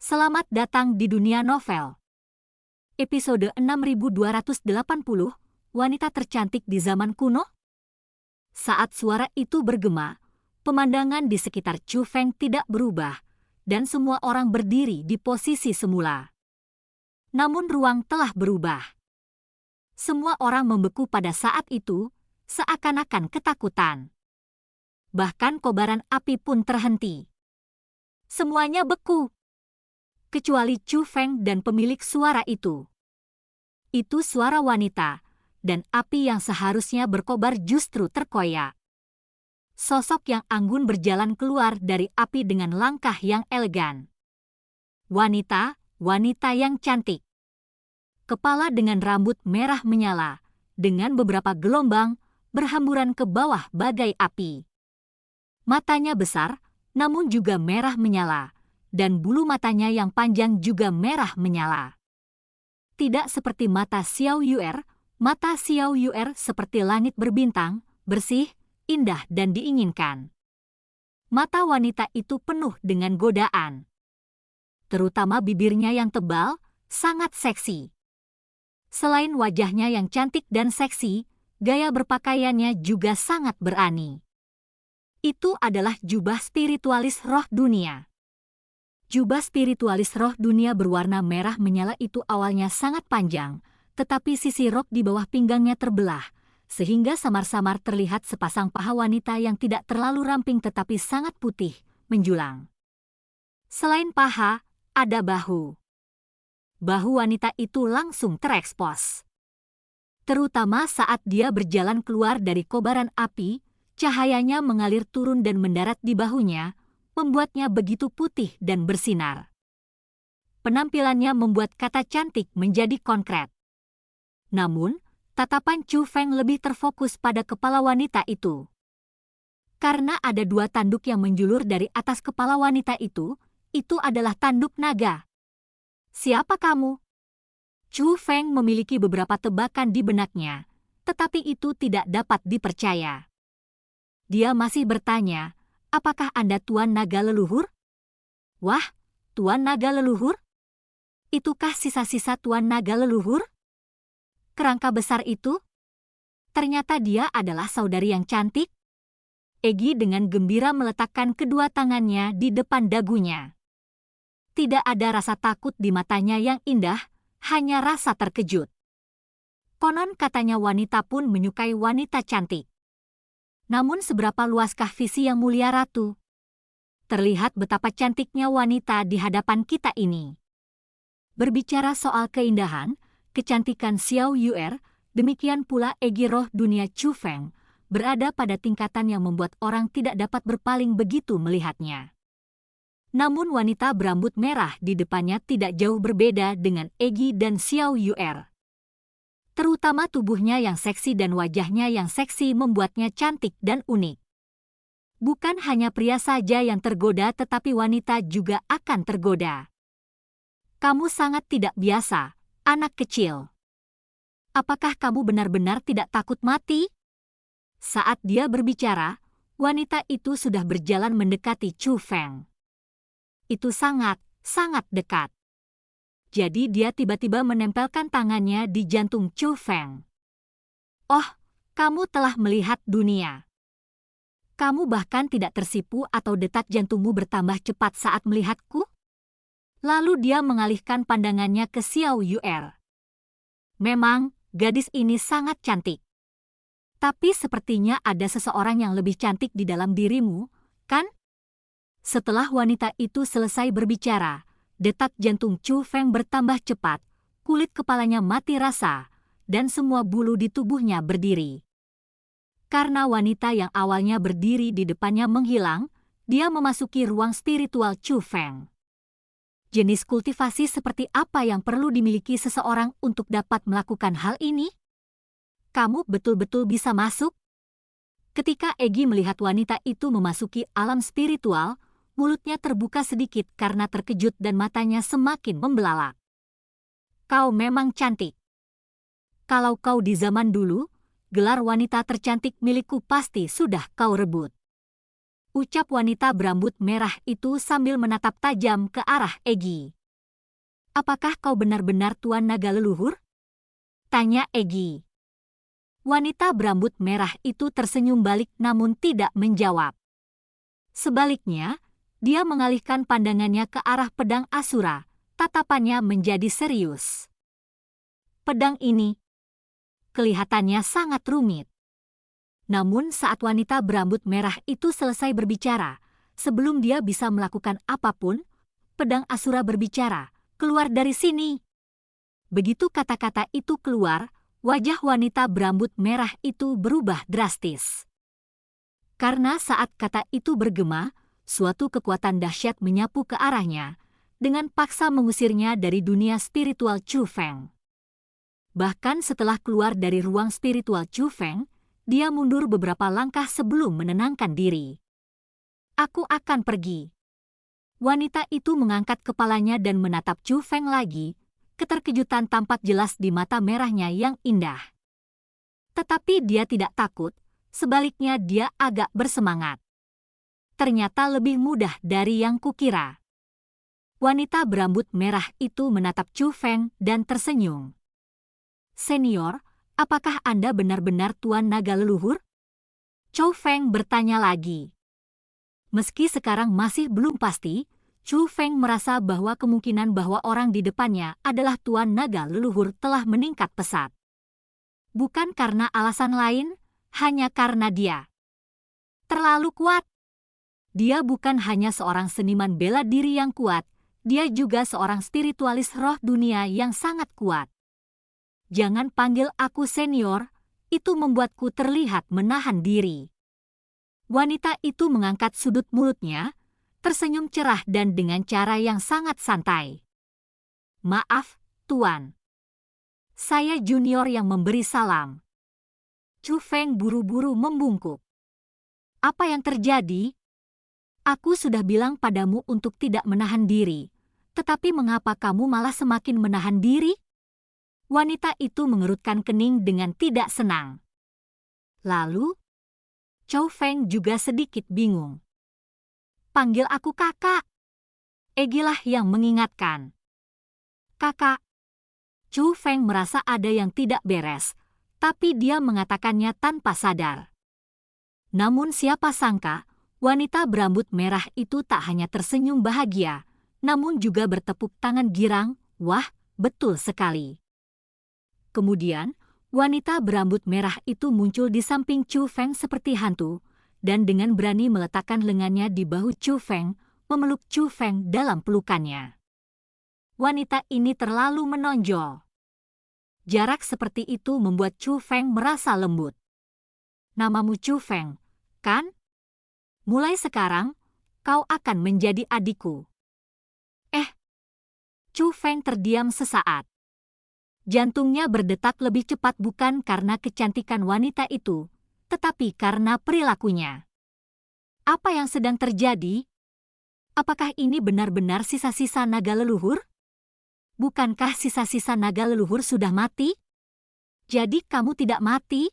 Selamat datang di dunia novel. Episode 6280, Wanita Tercantik di Zaman Kuno. Saat suara itu bergema, pemandangan di sekitar Chu Feng tidak berubah, dan semua orang berdiri di posisi semula. Namun ruang telah berubah. Semua orang membeku pada saat itu, seakan-akan ketakutan. Bahkan kobaran api pun terhenti. Semuanya beku. Kecuali Chu Feng dan pemilik suara itu. Itu suara wanita, dan api yang seharusnya berkobar justru terkoyak. Sosok yang anggun berjalan keluar dari api dengan langkah yang elegan. Wanita yang cantik. Kepala dengan rambut merah menyala, dengan beberapa gelombang, berhamburan ke bawah bagai api. Matanya besar, namun juga merah menyala, dan bulu matanya yang panjang juga merah menyala. Tidak seperti mata Xiao Yuer, mata Xiao Yuer seperti langit berbintang, bersih, indah dan diinginkan. Mata wanita itu penuh dengan godaan. Terutama bibirnya yang tebal, sangat seksi. Selain wajahnya yang cantik dan seksi, gaya berpakaiannya juga sangat berani. Itu adalah jubah spiritualis roh dunia. Jubah spiritualis roh dunia berwarna merah menyala itu awalnya sangat panjang, tetapi sisi rok di bawah pinggangnya terbelah, sehingga samar-samar terlihat sepasang paha wanita yang tidak terlalu ramping tetapi sangat putih, menjulang. Selain paha, ada bahu. Bahu wanita itu langsung terekspos. Terutama saat dia berjalan keluar dari kobaran api, cahayanya mengalir turun dan mendarat di bahunya, membuatnya begitu putih dan bersinar. Penampilannya membuat kata cantik menjadi konkret. Namun, tatapan Chu Feng lebih terfokus pada kepala wanita itu. Karena ada dua tanduk yang menjulur dari atas kepala wanita itu adalah tanduk naga. Siapa kamu? Chu Feng memiliki beberapa tebakan di benaknya, tetapi itu tidak dapat dipercaya. Dia masih bertanya, apakah Anda Tuan Naga Leluhur? Wah, Tuan Naga Leluhur? Itukah sisa-sisa Tuan Naga Leluhur? Kerangka besar itu? Ternyata dia adalah saudari yang cantik. Egi dengan gembira meletakkan kedua tangannya di depan dagunya. Tidak ada rasa takut di matanya yang indah, hanya rasa terkejut. Konon katanya wanita pun menyukai wanita cantik. Namun seberapa luaskah visi yang mulia ratu? Terlihat betapa cantiknya wanita di hadapan kita ini. Berbicara soal keindahan, kecantikan Xiao Yuer, demikian pula Egi roh dunia Chu Feng, berada pada tingkatan yang membuat orang tidak dapat berpaling begitu melihatnya. Namun wanita berambut merah di depannya tidak jauh berbeda dengan Egi dan Xiao Yuer. Terutama tubuhnya yang seksi dan wajahnya yang seksi membuatnya cantik dan unik. Bukan hanya pria saja yang tergoda tetapi wanita juga akan tergoda. Kamu sangat tidak biasa, anak kecil. Apakah kamu benar-benar tidak takut mati? Saat dia berbicara, wanita itu sudah berjalan mendekati Chu Feng. Itu sangat dekat. Jadi dia tiba-tiba menempelkan tangannya di jantung Chu Feng. Oh, kamu telah melihat dunia. Kamu bahkan tidak tersipu atau detak jantungmu bertambah cepat saat melihatku? Lalu dia mengalihkan pandangannya ke Xiao Yuer. Memang, gadis ini sangat cantik. Tapi sepertinya ada seseorang yang lebih cantik di dalam dirimu, kan? Setelah wanita itu selesai berbicara, detak jantung Chu Feng bertambah cepat, kulit kepalanya mati rasa, dan semua bulu di tubuhnya berdiri. Karena wanita yang awalnya berdiri di depannya menghilang, dia memasuki ruang spiritual Chu Feng. Jenis kultivasi seperti apa yang perlu dimiliki seseorang untuk dapat melakukan hal ini? Kamu betul-betul bisa masuk? Ketika Egi melihat wanita itu memasuki alam spiritual, mulutnya terbuka sedikit karena terkejut dan matanya semakin membelalak. Kau memang cantik. Kalau kau di zaman dulu, gelar wanita tercantik milikku pasti sudah kau rebut. Ucap wanita berambut merah itu sambil menatap tajam ke arah Egi. apakah kau benar-benar Tuan Naga Leluhur? Tanya Egi. Wanita berambut merah itu tersenyum balik namun tidak menjawab. Sebaliknya, dia mengalihkan pandangannya ke arah pedang Asura, tatapannya menjadi serius. Pedang ini kelihatannya sangat rumit. Namun saat wanita berambut merah itu selesai berbicara, sebelum dia bisa melakukan apapun, pedang Asura berbicara, "Keluar dari sini." Begitu kata-kata itu keluar, wajah wanita berambut merah itu berubah drastis. Karena saat kata itu bergema, suatu kekuatan dahsyat menyapu ke arahnya, dengan paksa mengusirnya dari dunia spiritual Chu Feng. Bahkan setelah keluar dari ruang spiritual Chu Feng, dia mundur beberapa langkah sebelum menenangkan diri. "Aku akan pergi." Wanita itu mengangkat kepalanya dan menatap Chu Feng lagi. Keterkejutan tampak jelas di mata merahnya yang indah. Tetapi dia tidak takut, sebaliknya dia agak bersemangat. Ternyata lebih mudah dari yang kukira. Wanita berambut merah itu menatap Chu Feng dan tersenyum. "Senior, apakah Anda benar-benar Tuan Naga Leluhur?" Chu Feng bertanya lagi. Meski sekarang masih belum pasti, Chu Feng merasa bahwa kemungkinan bahwa orang di depannya adalah Tuan Naga Leluhur telah meningkat pesat. Bukan karena alasan lain, hanya karena dia terlalu kuat. Dia bukan hanya seorang seniman bela diri yang kuat, dia juga seorang spiritualis roh dunia yang sangat kuat. "Jangan panggil aku senior," itu membuatku terlihat menahan diri. Wanita itu mengangkat sudut mulutnya, tersenyum cerah dan dengan cara yang sangat santai. "Maaf, Tuan. Saya junior yang memberi salam." Chu Feng buru-buru membungkuk. "Apa yang terjadi? Aku sudah bilang padamu untuk tidak menahan diri, tetapi mengapa kamu malah semakin menahan diri?" Wanita itu mengerutkan kening dengan tidak senang. Lalu, Chu Feng juga sedikit bingung. "Panggil aku kakak." Egilah yang mengingatkan. "Kakak." Chu Feng merasa ada yang tidak beres, tapi dia mengatakannya tanpa sadar. Namun siapa sangka, wanita berambut merah itu tak hanya tersenyum bahagia, namun juga bertepuk tangan girang, "Wah, betul sekali." Kemudian, wanita berambut merah itu muncul di samping Chu Feng seperti hantu, dan dengan berani meletakkan lengannya di bahu Chu Feng, memeluk Chu Feng dalam pelukannya. Wanita ini terlalu menonjol. Jarak seperti itu membuat Chu Feng merasa lembut. "Namamu Chu Feng, kan? Mulai sekarang, kau akan menjadi adikku." Chu Feng terdiam sesaat. Jantungnya berdetak lebih cepat bukan karena kecantikan wanita itu, tetapi karena perilakunya. Apa yang sedang terjadi? Apakah ini benar-benar sisa-sisa naga leluhur? Bukankah sisa-sisa naga leluhur sudah mati? Jadi kamu tidak mati?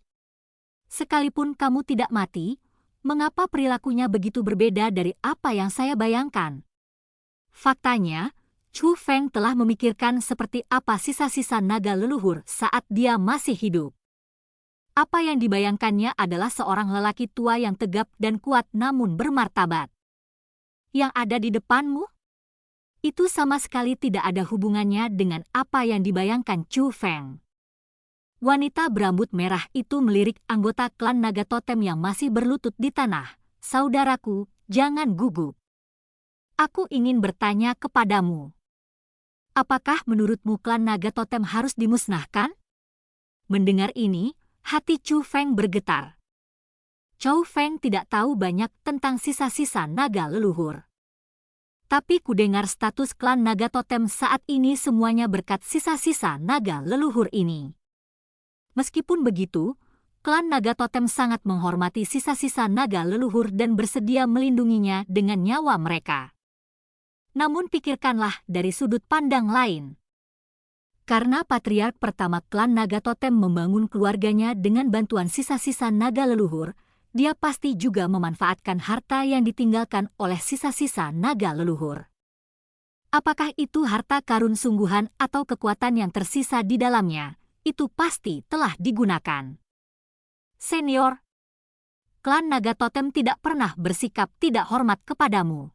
Sekalipun kamu tidak mati, mengapa perilakunya begitu berbeda dari apa yang saya bayangkan? Faktanya, Chu Feng telah memikirkan seperti apa sisa-sisa naga leluhur saat dia masih hidup. Apa yang dibayangkannya adalah seorang lelaki tua yang tegap dan kuat namun bermartabat. Yang ada di depanmu? Itu sama sekali tidak ada hubungannya dengan apa yang dibayangkan Chu Feng. Wanita berambut merah itu melirik anggota klan naga totem yang masih berlutut di tanah. "Saudaraku, jangan gugup. Aku ingin bertanya kepadamu. Apakah menurutmu klan naga totem harus dimusnahkan?" Mendengar ini, hati Chu Feng bergetar. Chu Feng tidak tahu banyak tentang sisa-sisa naga leluhur. Tapi kudengar status klan naga totem saat ini semuanya berkat sisa-sisa naga leluhur ini. Meskipun begitu, klan naga totem sangat menghormati sisa-sisa naga leluhur dan bersedia melindunginya dengan nyawa mereka. Namun pikirkanlah dari sudut pandang lain. Karena patriark pertama klan naga totem membangun keluarganya dengan bantuan sisa-sisa naga leluhur, dia pasti juga memanfaatkan harta yang ditinggalkan oleh sisa-sisa naga leluhur. Apakah itu harta karun sungguhan atau kekuatan yang tersisa di dalamnya, itu pasti telah digunakan. Senior, klan naga totem tidak pernah bersikap tidak hormat kepadamu.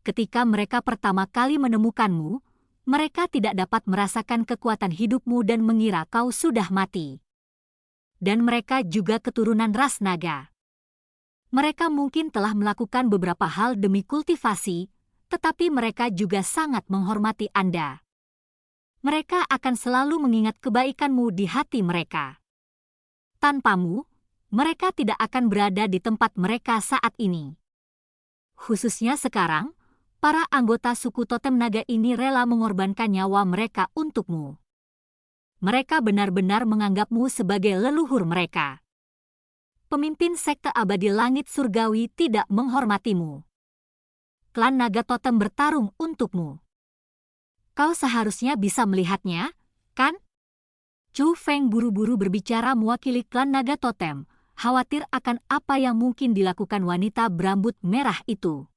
Ketika mereka pertama kali menemukanmu, mereka tidak dapat merasakan kekuatan hidupmu dan mengira kau sudah mati. Dan mereka juga keturunan ras naga. Mereka mungkin telah melakukan beberapa hal demi kultivasi, tetapi mereka juga sangat menghormati Anda. Mereka akan selalu mengingat kebaikanmu di hati mereka. Tanpamu, mereka tidak akan berada di tempat mereka saat ini. Khususnya sekarang, para anggota suku totem naga ini rela mengorbankan nyawa mereka untukmu. Mereka benar-benar menganggapmu sebagai leluhur mereka. Pemimpin sekte abadi langit surgawi tidak menghormatimu. Klan naga totem bertarung untukmu. Kau seharusnya bisa melihatnya, kan? Chu Feng buru-buru berbicara mewakili klan naga totem, khawatir akan apa yang mungkin dilakukan wanita berambut merah itu.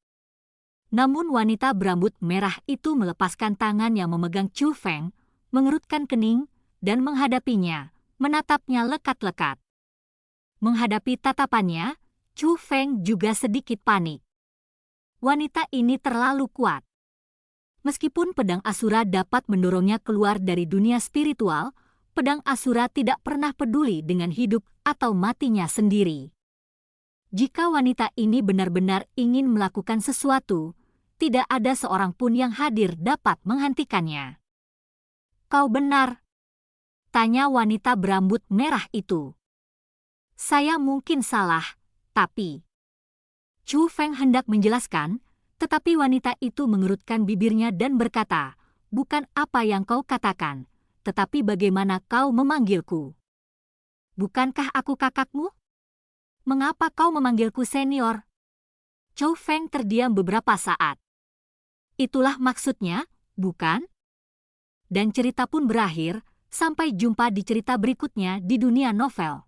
Namun wanita berambut merah itu melepaskan tangan yang memegang Chu Feng, mengerutkan kening, dan menghadapinya, menatapnya lekat-lekat. Menghadapi tatapannya, Chu Feng juga sedikit panik. Wanita ini terlalu kuat. Meskipun pedang Asura dapat mendorongnya keluar dari dunia spiritual, pedang Asura tidak pernah peduli dengan hidup atau matinya sendiri. Jika wanita ini benar-benar ingin melakukan sesuatu, tidak ada seorang pun yang hadir dapat menghentikannya. Kau benar? Tanya wanita berambut merah itu. Saya mungkin salah, tapi... Chu Feng hendak menjelaskan, tetapi wanita itu mengerutkan bibirnya dan berkata, bukan apa yang kau katakan, tetapi bagaimana kau memanggilku. Bukankah aku kakakmu? Mengapa kau memanggilku senior? Chu Feng terdiam beberapa saat. Itulah maksudnya, bukan? Dan cerita pun berakhir, sampai jumpa di cerita berikutnya di dunia novel.